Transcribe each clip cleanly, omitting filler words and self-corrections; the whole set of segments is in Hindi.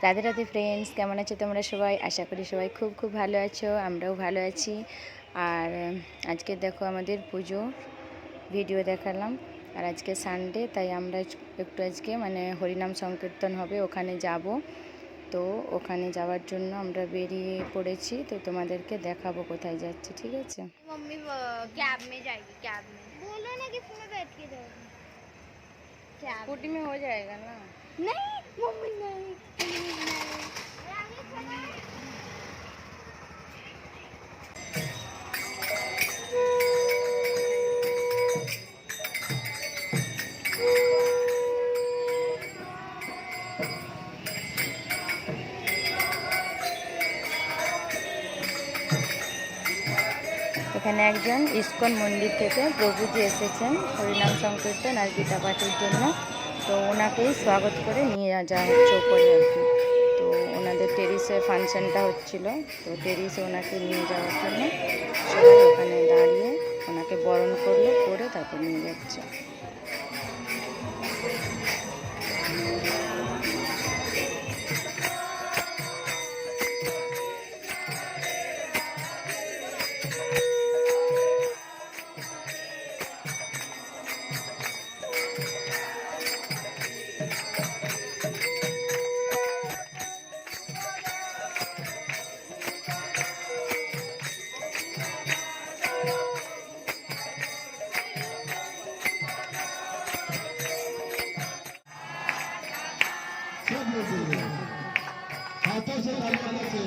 রাধে রাধে ফ্রেন্ডস, কেমন আছো তোমরা সবাই? আশা করি সবাই খুব খুব ভালো আছো, আমরাও ভালো আছি। আর আজকে দেখো আমাদের পুজো ভিডিও দেখালাম। আর আজকে সানডে, তাই আমরা একটু আজকে মানে হরিনাম সংকীর্তন হবে, ওখানে যাব। তো ওখানে যাওয়ার জন্য আমরা বেরিয়ে পড়েছি, তো তোমাদেরকে দেখাবো কোথায় যাচ্ছি, ঠিক আছে? मम्मी कैब में जाएगी, कैब में बोलो ना कि मैं बैठ के जाऊंगी। कैब स्कूटी में हो जाएगा ना? नहीं मम्मी नहीं, प्लीज नहीं। এখানে একজন ইস্কন মন্দির থেকে প্রভুজি এসেছেন হরিনাম সংকীর্তন আর গীতা পাঠের জন্য। তো ওনাকেই স্বাগত করে নিয়ে যাওয়া হচ্ছে ওপরে আর কি। তো ওনাদের টেরিসে ফাংশনটা হচ্ছিল, তো টেরিসে ওনাকে নিয়ে যাওয়ার জন্য সবাই ওখানে দাঁড়িয়ে ওনাকে বরণ করলো, করে তারপর নিয়ে যাচ্ছে। हाथों से तालियां से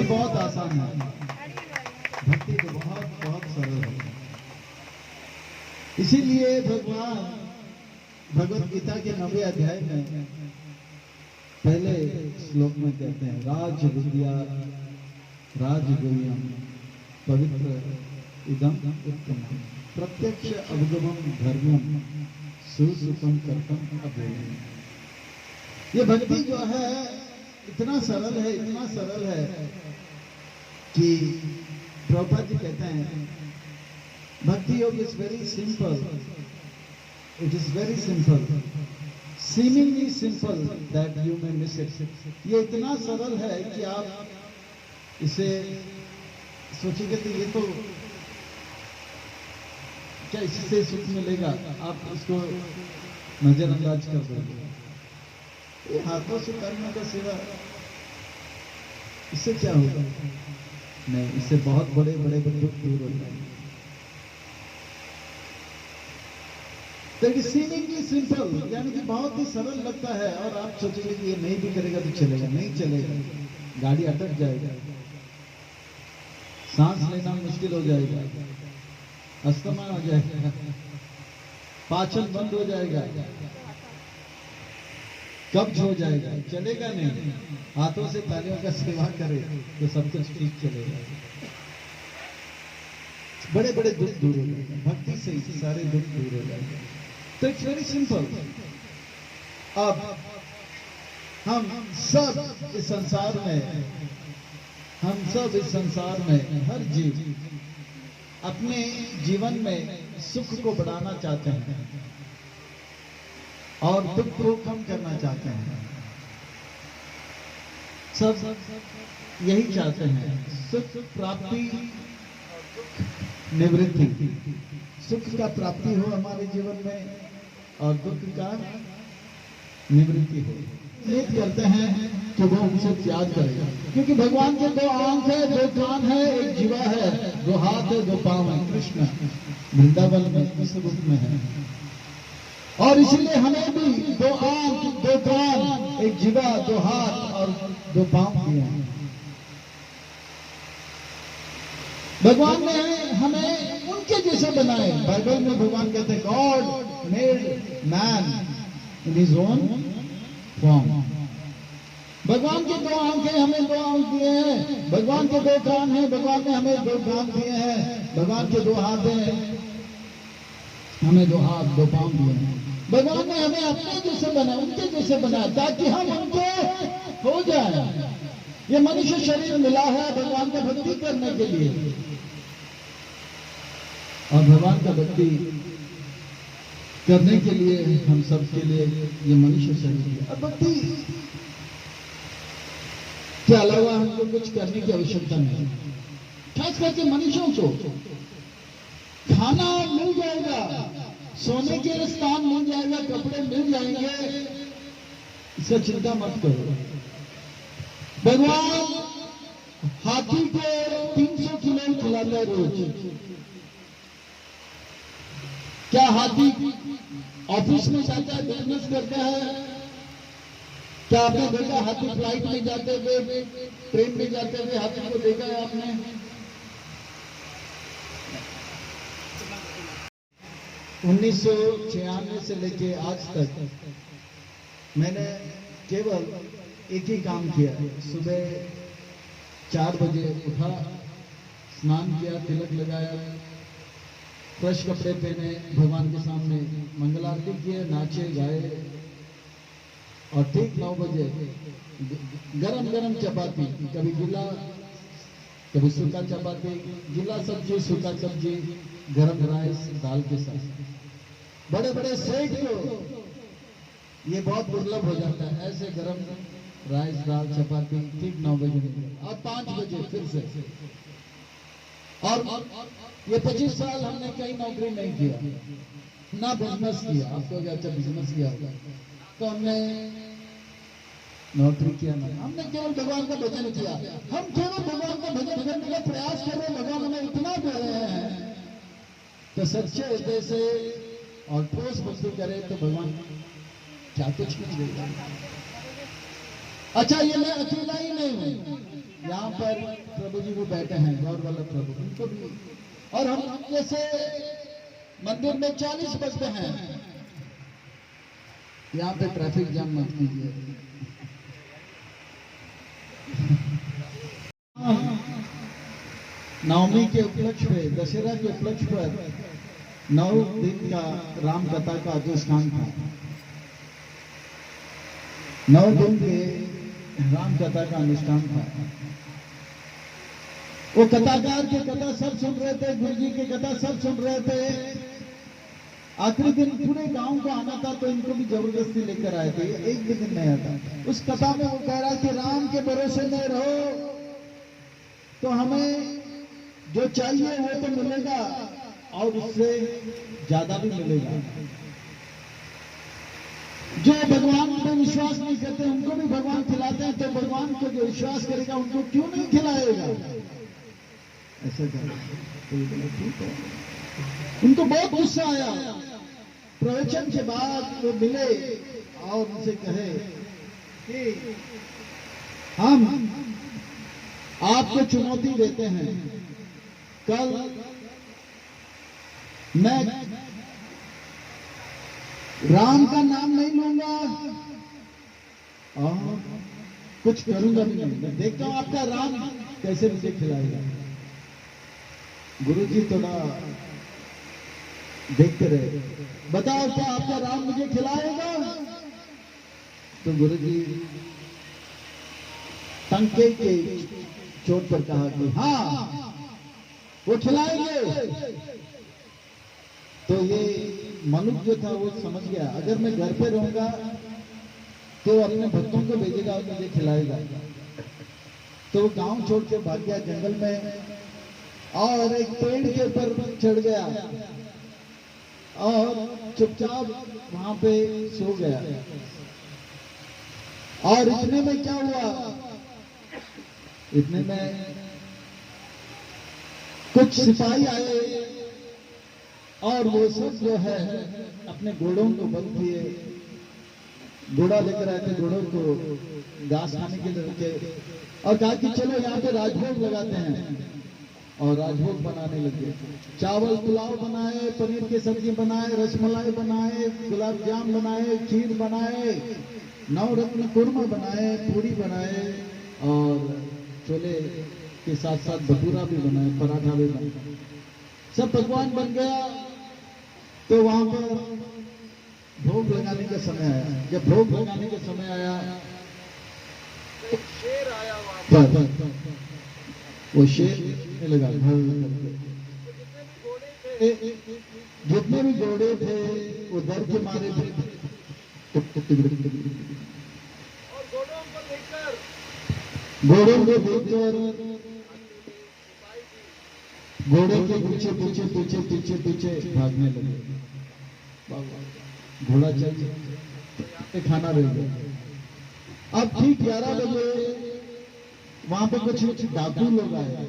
बहुत आसान है, भक्ति तो बहुत बहुत सरल है। इसीलिए भगवान भगवत गीता के 9वें अध्याय में पहले श्लोक में कहते हैं, राज विद्या राजगुह्यम पवित्र इदम उत्तम प्रत्यक्ष अवगमम धर्मम सुसुखम कर्तम अभ्ययम। ये भक्ति जो है इतना सरल है, इतना सरल है कि प्रभुपाद जी कहते हैं भक्ति योग is very simple, it is very simple, seemingly simple that you may miss it. ये इतना सरल है कि आप इसे सोचेंगे तो ये तो क्या इससे सुख मिलेगा, आप इसको नजरअंदाज कर दोगे। ये हाथों से करने का सेवा, इससे क्या होगा? नहीं, इससे बहुत बड़े बड़े दुख दूर हो जाएंगे। तो सीमिंगली सिंपल यानी कि बहुत ही सरल लगता है, और आप सोचेंगे कि ये नहीं भी करेगा तो चलेगा, नहीं चलेगा, गाड़ी अटक जाएगा, सांस लेना मुश्किल हो जाएगा, अस्थमा हो जाएगा, पाचन बंद हो जाएगा, कब्ज हो जाएगा, चलेगा नहीं। हाथों से तालियों का सेवा करे तो सब कुछ ठीक चलेगा, बड़े बड़े दुख दूर हो जाएंगे, भक्ति से ही सारे दुख दूर हो जाएंगे। तो इट्स वेरी सिंपल। अब हम सब इस संसार में, हम सब इस संसार में, हर जीव अपने जीवन में सुख को बढ़ाना चाहते हैं, और दुख को कम करना चाहते हैं। सब यही चाहते हैं, सुख प्राप्ति, निवृत्ति। सुख का प्राप्ति हो हमारे जीवन में और दुख का निवृत्ति हो। उम्मीद करते हैं कि वो हमसे याद करेगा, क्योंकि भगवान के 2 आंख है, 2 कान है, एक जीवा है, 2 हाथ है, 2 पांव है। कृष्ण वृंदावन में इस रूप में है, और इसलिए हमें भी 2 आंख, 2 कान, एक जीवा, 2 हाथ और 2 पांव दिए हैं। भगवान ने हमें उनके जैसे बनाए। बाइबल में भगवान कहते हैं God made man in his own form. भगवान के 2 आंख हैं, हमें 2 आंख दिए हैं। भगवान के 2 कान हैं, भगवान ने हमें 2 कान दिए हैं। भगवान के 2 हाथ हैं, हमें 2 हाथ, 2 पांव दिए हैं। भगवान ने हमें अपने जैसे बनाया, उनके जैसे बनाया, ताकि हम उनके हो जाए। ये मनुष्य शरीर मिला है भगवान का भक्ति करने के लिए, और भगवान का भक्ति करने के लिए हम सबके लिए ये मनुष्य शरीर है। अब भक्ति के अलावा हमको कुछ करने की आवश्यकता नहीं। खास करके मनुष्यों को खाना मिल जाएगा, सोने के लिए स्थान मिल जाएगा, कपड़े मिल जाएंगे, इसका चिंता मत करो। भगवान हाथी को 300 किलो खिलाता है रोज। क्या हाथी ऑफिस में जाता है, बिजनेस करता है? क्या आपने देखा हाथी फ्लाइट में जाते हुए, ट्रेन में जाते हुए हाथी को देखा है आपने? 1996 से लेके आज तक मैंने केवल एक ही काम किया। सुबह 4 बजे उठा, स्नान किया, तिलक लगाया, फ्रेश कपड़े पहने, भगवान के सामने मंगल आरती किए, नाचे गाए, और ठीक 9 बजे गरम गरम चपाती, कभी गिला कभी सूखा चपाती, गिला सब्जी, सूखा सब्जी, गरम राइस दाल के साथ। बड़े बड़े सेठ को ये बहुत दुर्लभ हो जाता है, ऐसे गरम राइस दाल चपाती ठीक 9 बजे और 5 बजे फिर से। और ये 25 साल हमने कहीं नौकरी नहीं किया, ना बिजनेस किया। आपको क्या अच्छा बिजनेस किया होगा, तो हमने नौकरी किया नहीं, हमने केवल भगवान का भजन किया। हम केवल भगवान का भजन करने का प्रयास कर रहे हैं। भगवान हमें इतना दे रहे हैं, तो सच्चे हृदय से और ठोस भक्ति करे तो भगवान क्या कुछ नहीं देगा। अच्छा, ये मैं अकेला ही नहीं हूँ, यहाँ पर प्रभु जी भी बैठे हैं, गौर वाला प्रभु, उनको भी, और हम जैसे मंदिर में 40 बजते हैं। यहाँ पे ट्रैफिक जाम मत कीजिए। नवमी के उपलक्ष्य पे, दशहरा के उपलक्ष्य पर 9 दिन का राम कथा का अनुष्ठान था। 9 दिन के राम कथा का अनुष्ठान था। वो कथाकार की कथा सब सुन रहे थे, गुरु जी की कथा सब सुन रहे थे। आखिरी दिन पूरे गांव को आना था, तो इनको भी जबरदस्ती लेकर आए थे। एक भी दिन नहीं आता। उस कथा में वो कह रहा है कि राम के भरोसे में रहो तो हमें जो चाहिए वो तो मिलेगा, और उससे ज्यादा भी मिलेगा। जो भगवान पे विश्वास नहीं करते उनको भी भगवान खिलाते हैं, तो भगवान को जो विश्वास करेगा उनको क्यों नहीं खिलाएगा? ऐसा ठीक है। उनको बहुत गुस्सा आया। प्रवचन के बाद वो मिले और उनसे कहे कि हम आपको चुनौती देते हैं, कल मैं राम का नाम नहीं लूंगा और कुछ करूंगा भी नहीं। मैं देखता हूं आपका राम कैसे मुझे खिलाएगा। गुरु जी थोड़ा देखते रहे, बताओ क्या आपका राम मुझे खिलाएगा? तो गुरु जी टंके के चोट पर कहा कि हाँ वो खिलाएंगे। तो ये मनुष्य जो था वो समझ गया, अगर मैं घर पे रहूंगा तो अपने भक्तों को भेजेगा और मुझे खिलाएगा। तो वो गांव छोड़ के भाग गया जंगल में और एक पेड़ के ऊपर चढ़ गया और चुपचाप वहां पे सो गया। और इतने में क्या हुआ, इतने में कुछ सिपाही आए और वो सब जो है अपने घोड़ों को बल दिए, घोड़ा लेकर आए थे, घोड़ों को घास खाने के लिए रखे और कहा कि चलो यहाँ पे राजभोग लगाते हैं। और राजभोग बनाने लगे, चावल पुलाव बनाए, पनीर की सब्जी बनाए, रसमलाई बनाए, गुलाब जाम बनाए, खीर बनाए, नवरत्न कुरमा बनाए, पूरी बनाए और छोले के साथ साथ भटूरा भी बनाए, पराठा भी बनाए, सब पकवान बन गया। तो वहां पर भोग लगाने का समय आया। जब भोग लगाने का समय आया शेर आया वहां पर, वो शेर लगा घर करके, जितने भी घोड़े थे वो डर के मारे थे और घोड़ों को देखकर घोड़े के पीछे पीछे पीछे पीछे पीछे भागने लगे। घोड़ा चल खाना रह गया। अब ठीक 11 बजे वहां पे कुछ डाकू लोग आए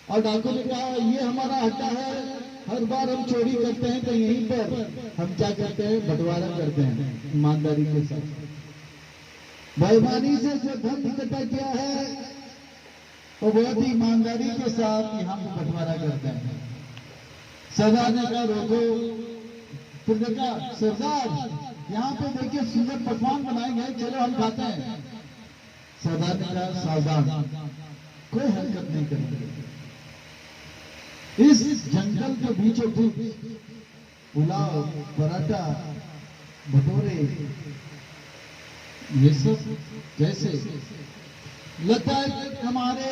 और डाकू ने कहा ये हमारा अड्डा है, हर बार हम चोरी करते हैं तो यहीं पर हम क्या करते हैं, बंटवारा करते हैं ईमानदारी के साथ। बेईमानी से जो धन इकट्ठा किया है वो बहुत ही ईमानदारी के साथ यहाँ पे बंटवारा करते हैं। सरदार ने कहा रोको। फिर देखा सरदार यहाँ पे देखिए सुंदर पकवान बनाए गए, चलो हम खाते हैं। सरदार ने कहा सावधान, कोई हरकत नहीं करेंगे। इस जंगल के बीचों बीच पुलाव, पराठा, भटूरे ये सब कैसे लगता है हमारे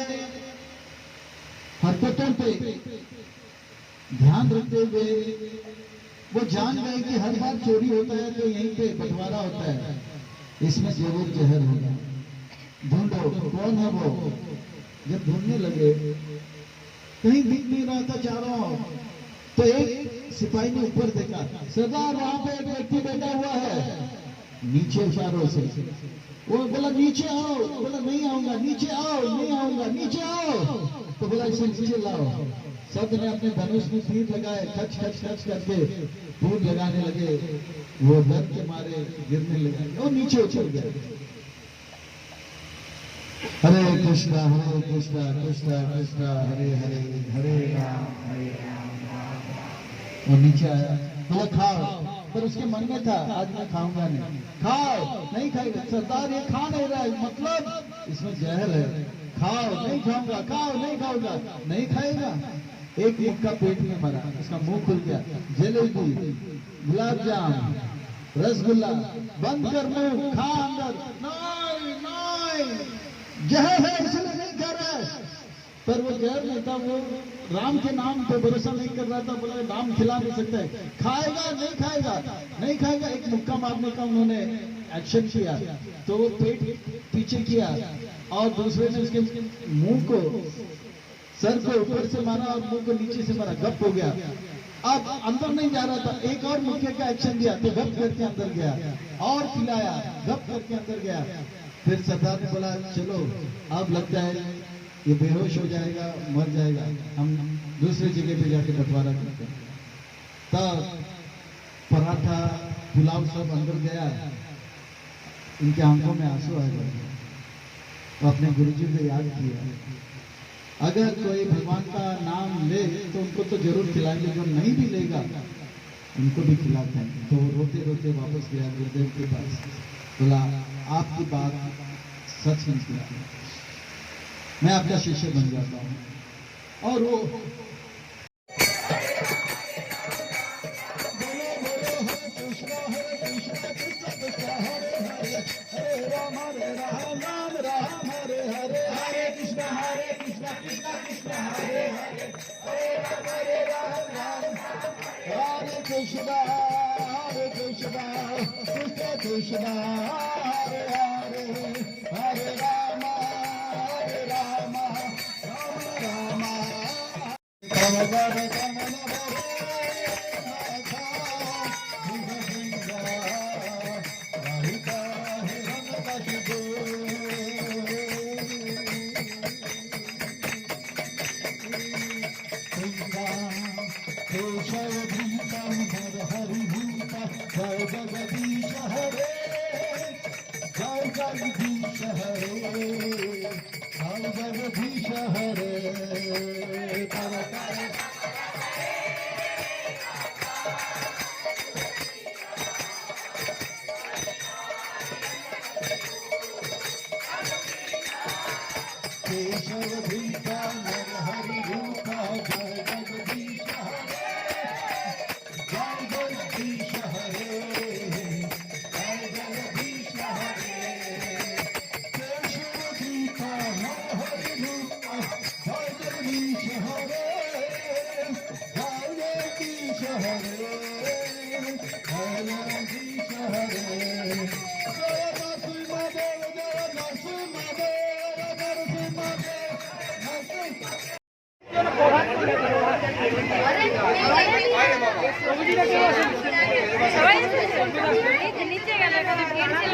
हरकतों पे ध्यान रखते हुए वो जान गए कि हर बार चोरी होता है तो यहीं पे बंटवारा होता है, इसमें जरूर जहर होगा, ढूंढो कौन है वो। जब ढूंढने लगे कहीं दिख नहीं रहा था चारों, तो एक सिपाही ने ऊपर देखा, सरदार वहां पे एक व्यक्ति बैठा हुआ है। नीचे इशारों से वो बोला नीचे आओ, बोला नहीं आऊंगा, नीचे आओ, नहीं आऊंगा, नीचे आओ। तो बोला इसे नीचे लाओ। सब ने अपने धनुष में तीर लगाए, खच खच खच करके तीर लगाने लगे। वो डर के मारे गिरने लगे, वो नीचे उछल गए। हरे कृष्णा कृष्णा कृष्णा हरे हरे, हरे राम वो नीचे आया, बोला खाओ। पर उसके मन में था आज मैं खाऊंगा नहीं। खाओ, नहीं खाएगा। सरदार ये खा नहीं रहा है, मतलब इसमें जहर है, खाओ। नहीं खाऊंगा, खाओ, नहीं खाऊंगा, नहीं खाएगा। एक मुक्का पेट में मरा, उसका मुंह खुल गया। जलेबी, गुलाब जाम, रसगुल्ला, बंद कर मुंह, खा अंदर। नहीं नहीं, जहर है इसलिए नहीं खा रहा है। पर वो जहर नहीं था, वो राम के नाम पे भरोसा नहीं कर रहा था। बोला राम खिला नहीं सकता है, खाएगा नहीं खाएगा, नहीं खाएगा। एक मुक्का मारने का उन्होंने एक्शन किया तो वो पेट पीछे किया और दूसरे ने उसके मुंह को, सर को ऊपर से मारा और मुंह को नीचे से मारा, गप हो गया। अब अंदर नहीं जा रहा था, एक और मुक्के का एक्शन दिया तो गप करके अंदर गया और खिलाया, गप करके अंदर गया। फिर सरदार ने बोला चलो अब लगता है ये बेहोश हो जाएगा, मर जाएगा, हम दूसरी जगह पे जाके बंटवारा करते हैं। तब पराठा पुलाव सब अंदर गया, इनके आंखों में आंसू आ गए तो अपने गुरुजी को याद किया, अगर कोई भगवान का नाम ले तो उनको तो जरूर खिलाएंगे, जो नहीं भी लेगा उनको भी खिलाते हैं। तो रोते रोते वापस गया गुरुदेव के पास, बोला आपकी बात सच निकला, मैं आपका शिष्य बन जाता हूँ। और वो हरे राम राम राम हरे हरे, हरे कृष्णा कृष्णा कृष्णा हरे हरे, हरे Ram Ram Ram. Krishna, Hare Krishna, Krishna Krishna, Hare Hare, Hare Rama, Rama Rama. Rama Rama जय जगदीश हरे, जय जगदीश हरे, जय जगदीश हरे। केशव भीता नर हरि रूपा, जय जगदीश हरे, जय जगदीश हरे, जय जगदीश हरे। केशव भीता नर हरि रूपा, जय जगदीश हरे, जय जगदीश हरे, जय जगदीश हरे। जय नरसिंहदेव, जय नरसिंहदेव, नरसिंहदेव, नरसिंह। নিচে গেল এখানে ভিড় ছিল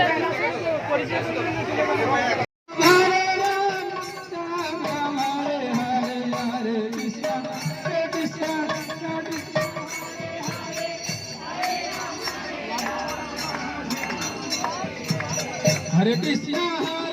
Hare Krishna, Hare